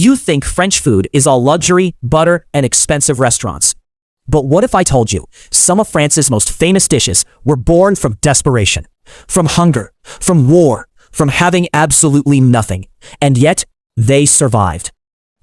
You think French food is all luxury, butter, and expensive restaurants. But what if I told you some of France's most famous dishes were born from desperation, from hunger, from war, from having absolutely nothing, and yet they survived?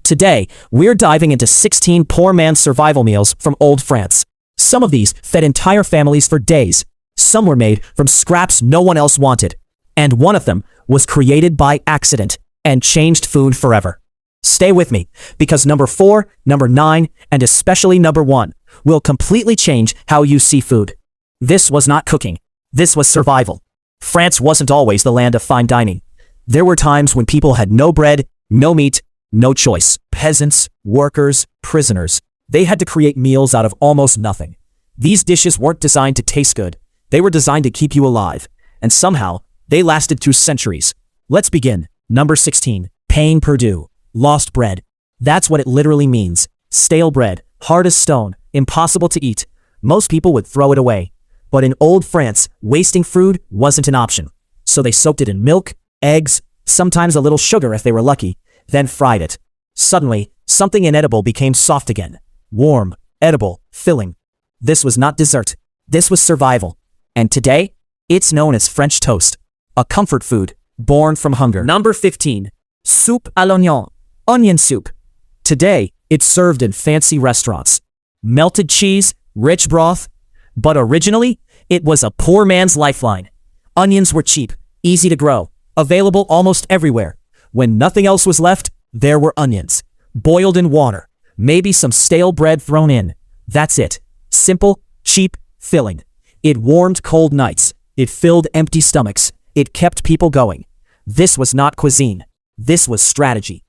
Today, we're diving into 16 poor man's survival meals from old France. Some of these fed entire families for days. Some were made from scraps no one else wanted. And one of them was created by accident and changed food forever. Stay with me, because number 4, number 9, and especially number 1 will completely change how you see food. This was not cooking. This was survival. France wasn't always the land of fine dining. There were times when people had no bread, no meat, no choice. Peasants, workers, prisoners. They had to create meals out of almost nothing. These dishes weren't designed to taste good. They were designed to keep you alive. And somehow, they lasted through centuries. Let's begin. Number 16. Pain perdu. Lost bread. That's what it literally means. Stale bread, hard as stone, impossible to eat. Most people would throw it away. But in old France, wasting food wasn't an option. So they soaked it in milk, eggs, sometimes a little sugar if they were lucky, then fried it. Suddenly, something inedible became soft again. Warm, edible, filling. This was not dessert. This was survival. And today, it's known as French toast. A comfort food, born from hunger. Number 15. Soupe à l'oignon. Onion soup. Today, it's served in fancy restaurants. Melted cheese, rich broth. But originally, it was a poor man's lifeline. Onions were cheap, easy to grow, available almost everywhere. When nothing else was left, there were onions. Boiled in water. Maybe some stale bread thrown in. That's it. Simple, cheap, filling. It warmed cold nights. It filled empty stomachs. It kept people going. This was not cuisine. This was strategy.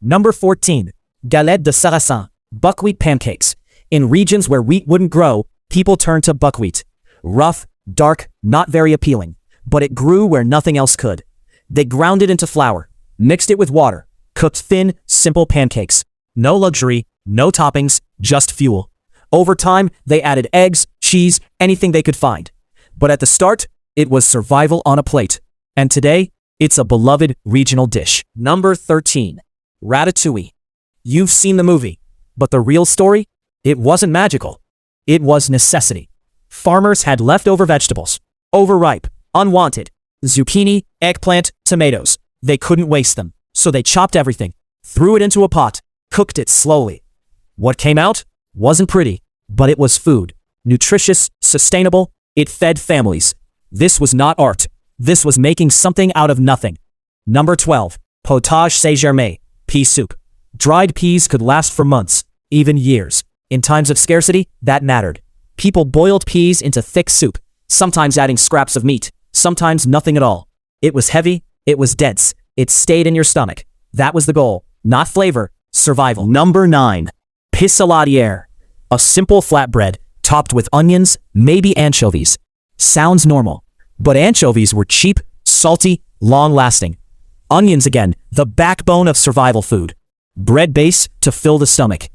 Number 14. Galette de Sarrasin. Buckwheat pancakes. In regions where wheat wouldn't grow, people turned to buckwheat. Rough, dark, not very appealing. But it grew where nothing else could. They ground it into flour, mixed it with water, cooked thin, simple pancakes. No luxury, no toppings, just fuel. Over time, they added eggs, cheese, anything they could find. But at the start, it was survival on a plate. And today, it's a beloved regional dish. Number 13. Ratatouille. You've seen the movie, but the real story? It wasn't magical. It was necessity. Farmers had leftover vegetables, overripe, unwanted, zucchini, eggplant, tomatoes. They couldn't waste them, so they chopped everything, threw it into a pot, cooked it slowly. What came out? Wasn't pretty, but it was food. Nutritious, sustainable, it fed families. This was not art. This was making something out of nothing. Number 12. Potage Saint-Germain. Pea soup. Dried peas could last for months, even years. In times of scarcity, that mattered. People boiled peas into thick soup, sometimes adding scraps of meat, sometimes nothing at all. It was heavy, it was dense, it stayed in your stomach. That was the goal, not flavor, survival. Number 9. Pissaladière. A simple flatbread, topped with onions, maybe anchovies. Sounds normal, but anchovies were cheap, salty, long-lasting. Onions again, the backbone of survival food. Bread base to fill the stomach.